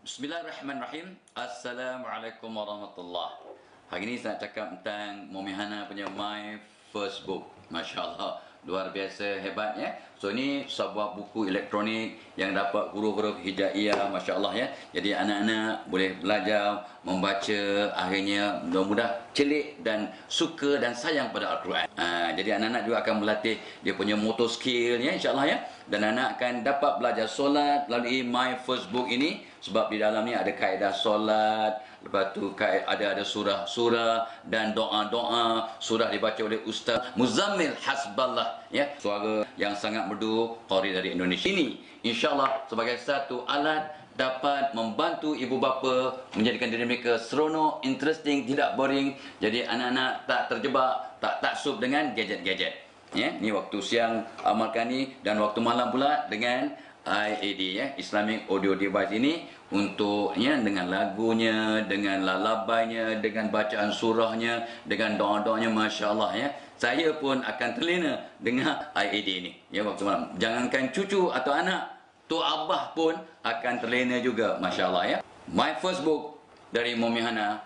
Bismillahirrahmanirrahim. Assalamualaikum warahmatullahi. Hari ini saya nak cakap tentang Mumi Hana punya My First Book. Masya Allah, luar biasa hebatnya. So ini sebuah buku elektronik yang dapat huruf-huruf hijaiyah, Masya Allah ya. Jadi anak-anak boleh belajar membaca, akhirnya mudah-mudah celik dan suka dan sayang pada Al-Quran. Jadi anak-anak juga akan berlatih dia punya motor skill ya, insya-Allah ya. Dan anak akan dapat belajar solat melalui My First Book ini, sebab di dalam ni ada kaedah solat, lepas tu ada surah-surah dan doa-doa. Surah dibaca oleh Ustaz Muzammil Hasballah ya, suara yang sangat merdu, qari dari Indonesia. Ini insya-Allah sebagai satu alat dapat membantu ibu bapa menjadikan diri mereka seronok, interesting, tidak boring. Jadi anak-anak tak terjebak, tak taksub dengan gadget-gadget. Ya, ni waktu siang amalkan ni, dan waktu malam pula dengan IAD ya, Islamic Audio Device ini, untuk ya dengan lagunya, dengan lalabainya, dengan bacaan surahnya, dengan doa-doanya, masya-Allah ya. Saya pun akan terlena dengan IAD ini ya waktu malam. Jangankan cucu atau anak, tu abah pun akan terlena juga, masya-Allah ya. My First Book dari Mumi Hana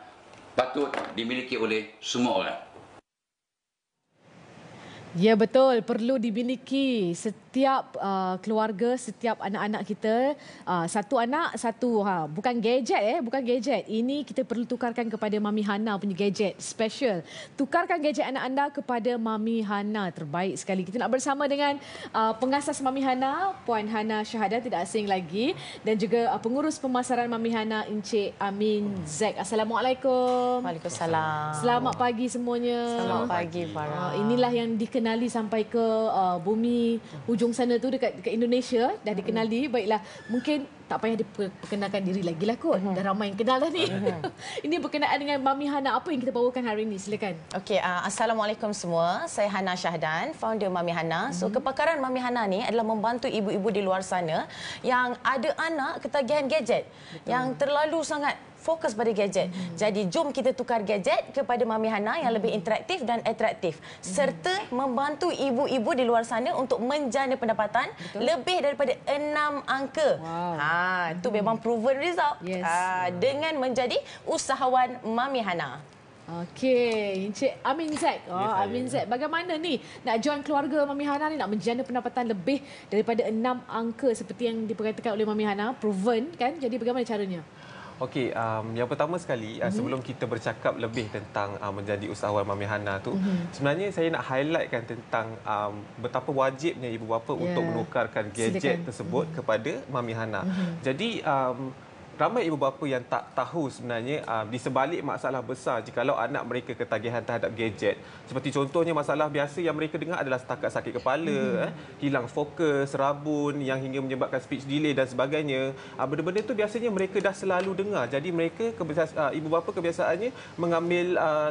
patut dimiliki oleh semua orang. Ya betul, perlu dimiliki setiap keluarga, setiap anak-anak kita. Satu anak, satu bukan gadget bukan gadget. Ini kita perlu tukarkan kepada Mami Hana punya gadget special. Tukarkan gadget anak anda kepada Mami Hana, terbaik sekali. Kita nak bersama dengan pengasas Mami Hana, Puan Hana Syahadah, tidak asing lagi, dan juga pengurus pemasaran Mami Hana, Encik Amin Zack. Assalamualaikum. Waalaikumsalam. Selamat pagi semuanya. Selamat pagi Farah. Inilah yang dikenali sampai ke bumi hujung sana tu, dekat Indonesia dah dikenali. Baiklah, mungkin tak payah diperkenalkan diri lagi lah kot. Dah ramai yang kenal dah ni. Ini berkenaan dengan Mami Hana. Apa yang kita bawakan hari ini? Silakan. Okey, Assalamualaikum semua. Saya Hana Syahdan, founder Mami Hana. So kepakaran Mami Hana ni adalah membantu ibu-ibu di luar sana yang ada anak ketagihan gadget. Betul. Yang terlalu sangat fokus pada gadget. Jadi jom kita tukar gadget kepada Mami Hana yang lebih interaktif dan atraktif, serta membantu ibu-ibu di luar sana untuk menjana pendapatan. Betul. Lebih daripada 6 angka. Wow. Itu memang proven result. Yes. Dengan menjadi usahawan Mami Hana. Okey, Encik Amin Zack. Amin Zack, bagaimana ni nak join keluarga Mami Hana ni, nak menjana pendapatan lebih daripada 6 angka seperti yang diperkatakan oleh Mami Hana, proven kan? Jadi bagaimana caranya? Okey, yang pertama sekali sebelum kita bercakap lebih tentang menjadi usahawan Mami Hana tu, sebenarnya saya nak highlightkan tentang betapa wajibnya ibu bapa untuk menukarkan gadget tersebut kepada Mami Hana. Jadi ramai ibu bapa yang tak tahu sebenarnya di sebalik masalah besar jikalau anak mereka ketagihan terhadap gadget. Seperti contohnya masalah biasa yang mereka dengar adalah setakat sakit kepala, hilang fokus, rabun yang hingga menyebabkan speech delay dan sebagainya. Benda-benda itu biasanya mereka dah selalu dengar. Jadi mereka ibu bapa kebiasaannya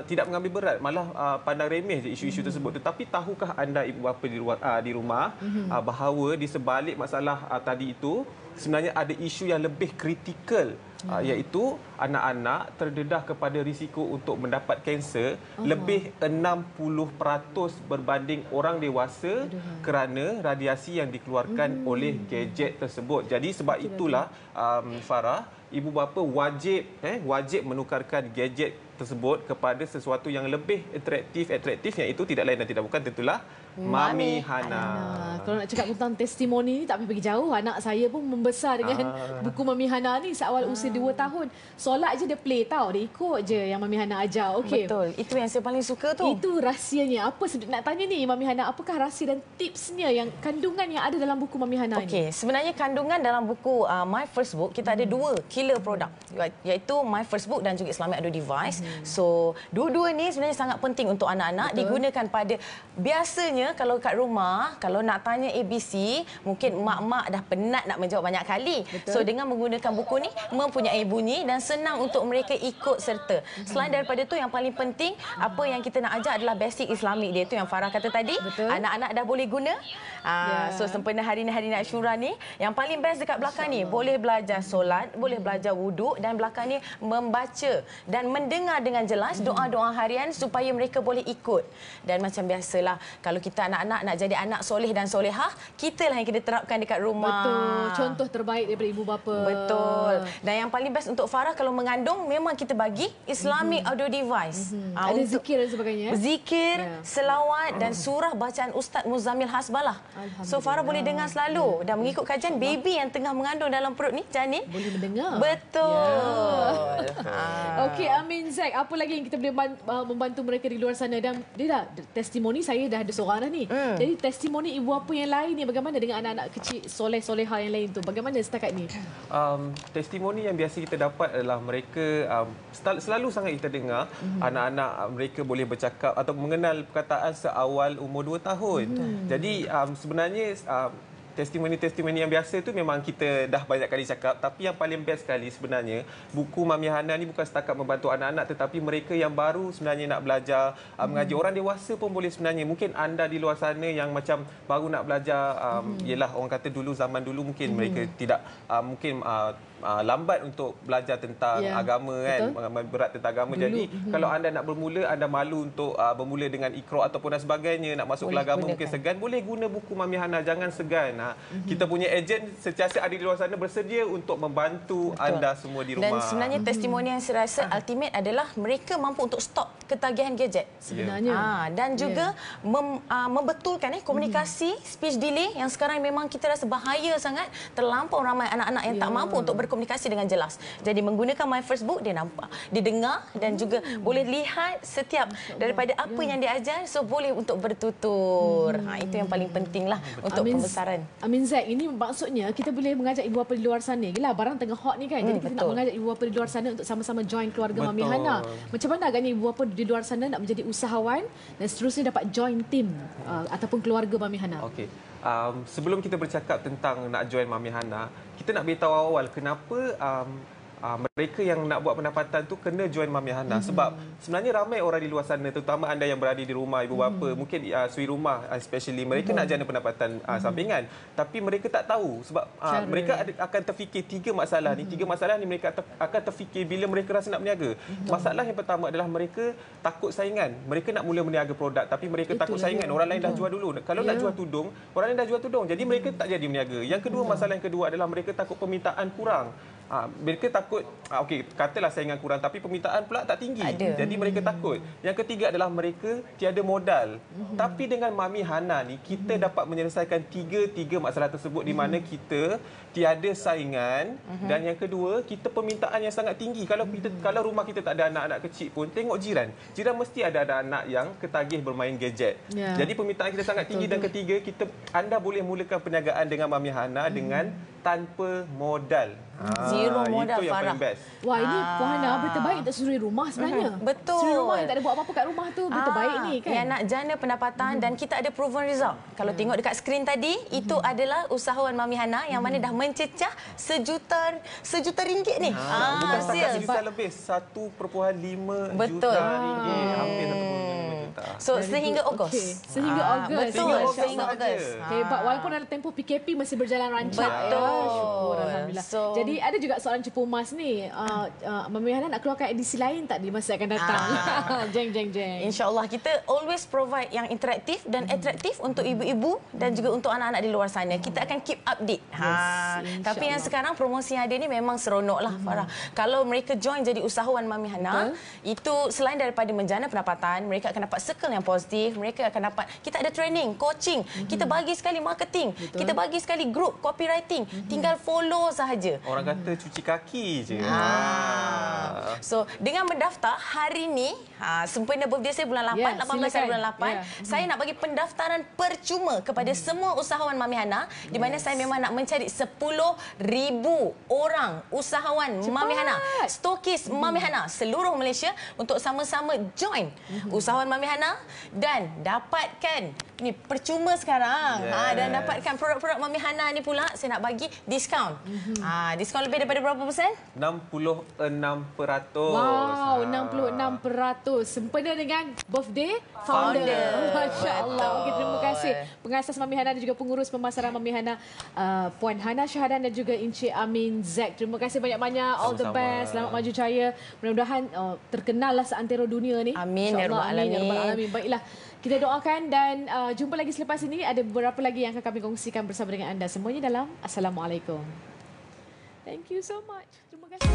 tidak mengambil berat, malah pandang remeh je isu-isu tersebut. Tetapi tahukah anda ibu bapa di rumah bahawa di sebalik masalah tadi itu sebenarnya ada isu yang lebih kritikal, iaitu anak-anak terdedah kepada risiko untuk mendapat kanser lebih 60% berbanding orang dewasa kerana radiasi yang dikeluarkan oleh gadget tersebut. Jadi sebab itulah Farah, ibu bapa wajib menukarkan gadget tersebut kepada sesuatu yang lebih atraktif, iaitu tidak lain dan tidak bukan tentulah Mami Hana. Kalau nak cakap tentang testimoni ni tak pergi jauh. Anak saya pun membesar dengan buku Mami Hana ni seawal usia 2 tahun. Solat je dia play tau. Dia ikut je yang Mami Hana ajar. Okay. Betul. Itu yang saya paling suka tu. Itu rahsianya. Apa nak tanya ni Mami Hana, apakah rahsia dan tipsnya, yang kandungan yang ada dalam buku Mami Hana ni? Okey, sebenarnya kandungan dalam buku My First Book kita ada 2 killer produk, iaitu My First Book dan juga Islamic Audio Device. So, dua-dua ni sebenarnya sangat penting untuk anak-anak, digunakan pada biasanya kalau kat rumah, kalau nak tanya ABC, mungkin mak-mak dah penat nak menjawab banyak kali. Betul. So, dengan menggunakan buku ni mempunyai bunyi dan senang untuk mereka ikut serta. Selain daripada tu, yang paling penting apa yang kita nak ajar adalah basic Islamik dia, tu yang Farah kata tadi. Anak-anak dah boleh guna. So, sempena hari ni hari Ashura ni, yang paling best dekat belakang ni boleh belajar solat, boleh belajar wuduk, dan belakang ni membaca dan mendengar dengan jelas doa-doa harian supaya mereka boleh ikut. Dan macam biasalah, kalau kita kita anak-anak nak jadi anak soleh dan solehah, kita lah yang kita terapkan dekat rumah. Betul. Contoh terbaik daripada ibu bapa. Betul. Dan yang paling best untuk Farah kalau mengandung memang kita bagi Islamic audio device. Ada zikir dan sebagainya. Zikir, selawat dan surah bacaan Ustaz Muzammil Hasbalah. So Farah boleh dengar selalu dan mengikut kajian baby yang tengah mengandung dalam perut ni janin Boleh mendengar. betul. Okey, Amin Zack, apa lagi yang kita boleh membantu mereka di luar sana? Dan dia dah testimoni, saya dah ada seorang dah ni. Jadi testimoni ibu apa yang lain ni, bagaimana dengan anak-anak kecil soleh-soleha yang lain tu? Bagaimana setakat ni? Testimoni yang biasa kita dapat adalah mereka selalu sangat kita dengar anak-anak mereka boleh bercakap atau mengenal perkataan seawal umur 2 tahun. Jadi sebenarnya testimoni-testimoni yang biasa tu memang kita dah banyak kali cakap, tapi yang paling best sekali sebenarnya buku Mami Hana ni bukan setakat membantu anak-anak, tetapi mereka yang baru sebenarnya nak belajar mengaji. Orang dewasa pun boleh sebenarnya. Mungkin anda di luar sana yang macam baru nak belajar, yelah orang kata dulu, zaman dulu mungkin mereka tidak mungkin lambat untuk belajar tentang agama kan, berat tentang agama. Jadi kalau anda nak bermula, anda malu untuk bermula dengan Iqra ataupun dan sebagainya, nak masuk ke agama mungkin segan, boleh guna buku Mami Hana, jangan segan. Kita punya ejen sentiasa ada di luar sana bersedia untuk membantu anda semua di rumah. Dan sebenarnya testimoni yang saya rasa ultimate adalah mereka mampu untuk stop ketagihan gadget sebenarnya. Dan juga membetulkan komunikasi, speech delay yang sekarang memang kita rasa bahaya sangat. Terlampau ramai anak-anak yang tak mampu untuk berkomunikasi dengan jelas. Jadi menggunakan My First Book, dia nampak, didengar dan juga boleh lihat setiap daripada apa yang diajar, so boleh untuk bertutur. Itu yang paling penting lah untuk pembesaran. Amin Zack, ini maksudnya kita boleh mengajak ibu bapa di luar sana. Yelah, barang tengah hot ni kan. Jadi kita nak mengajak ibu bapa di luar sana untuk sama-sama join keluarga Mami Hana. Macam mana agaknya ibu bapa di luar sana nak menjadi usahawan dan seterusnya dapat join tim ataupun keluarga Mami Hana? Okey. Sebelum kita bercakap tentang nak join Mami Hana, kita nak beritahu awal kenapa mereka yang nak buat pendapatan tu kena join Mami Hana. Sebab sebenarnya ramai orang di luar sana, terutama anda yang berada di rumah, ibu bapa, mungkin suri rumah especially, mereka nak jana pendapatan sampingan, tapi mereka tak tahu sebab mereka akan terfikir tiga masalah ni. Tiga masalah ni mereka akan terfikir bila mereka rasa nak berniaga. Masalah yang pertama adalah mereka takut saingan. Mereka nak mula berniaga produk tapi mereka takut saingan. Orang lain dah jual dulu. Kalau nak jual tudung, orang lain dah jual tudung. Jadi mereka tak jadi berniaga. Yang kedua, masalah yang kedua adalah mereka takut permintaan kurang. Mereka takut, okey, katalah saingan kurang tapi permintaan pula tak tinggi. Jadi mereka takut. Yang ketiga adalah mereka tiada modal. Tapi dengan Mami Hana ni, kita dapat menyelesaikan tiga masalah tersebut di mana kita tiada saingan dan yang kedua, kita permintaan yang sangat tinggi. Kalau rumah kita tak ada anak-anak kecil pun, tengok jiran. Jiran mesti ada anak yang ketagih bermain gadget. Jadi permintaan kita sangat tinggi. Dan ketiga, anda boleh mulakan perniagaan dengan Mami Hana dengan tanpa modal. Zero modal, itu yang Farah. paling best. Wah, ini Puan Hana berita baik untuk suri rumah sebenarnya. Betul. Suri rumah yang tak ada buat apa-apa kat rumah tu, berita baik ni kan. Yang nak jana pendapatan dan kita ada proven result. Kalau tengok dekat skrin tadi, itu adalah usahawan Mami Hana yang mana dah mencecah sejuta ringgit ni. Bukan setakat Sales. sejuta lebih, 1.5 Betul. juta ringgit. Hampir 1.5 juta. So sehingga Ogos. Okey, sehingga Ogos. Betul, Masya sehingga Allah. Ogos. Hebat, walaupun dalam tempoh PKP masih berjalan rancak. Betul. Ya, syukur, Alhamdulillah. Jadi ada juga soalan cepu emas ni. Mami Hana nak keluarkan edisi lain tak di masa akan datang? Jeng. InsyaAllah kita always provide yang interaktif dan atraktif untuk ibu-ibu dan juga untuk anak-anak di luar sana. Kita akan keep update. Tapi yang sekarang promosi yang ada ni memang seronok lah, Farah. Kalau mereka join jadi usahawan Mami Hana, itu selain daripada menjana pendapatan, mereka akan dapat circle yang positif, mereka akan dapat, kita ada training, coaching, kita bagi sekali marketing, kita bagi sekali group copywriting, tinggal follow sahaja. Orang kata cuci kaki je. So, dengan mendaftar hari ni, sempena birthday saya bulan 8, 18 hari bulan 8, saya nak bagi pendaftaran percuma kepada semua usahawan Mami Hana, di mana saya memang nak mencari 10,000 orang usahawan Mami Hana, stokis Mami Hana seluruh Malaysia untuk sama-sama join usahawan Mami Hana dan dapatkan ni percuma sekarang. Dan dapatkan produk-produk Mami Hana ni pula saya nak bagi diskaun. Diskaun lebih daripada berapa persen? 66%. Wow, 66%. Sempena dengan birthday founder. Masya Allah. Okay, terima kasih pengasas Mami Hana dan juga pengurus pemasaran Mami Hana, Puan Hana Syahadan dan juga Encik Amin Zack. Terima kasih banyak-banyak. All the best. Selamat maju jaya. Mudah-mudahan terkenallah seantero dunia ni. Amin ya rabbal alamin. Baiklah. Kita doakan dan jumpa lagi selepas ini. Ada beberapa lagi yang akan kami kongsikan bersama dengan anda. Semuanya dalam Assalamualaikum. Thank you so much. Terima kasih.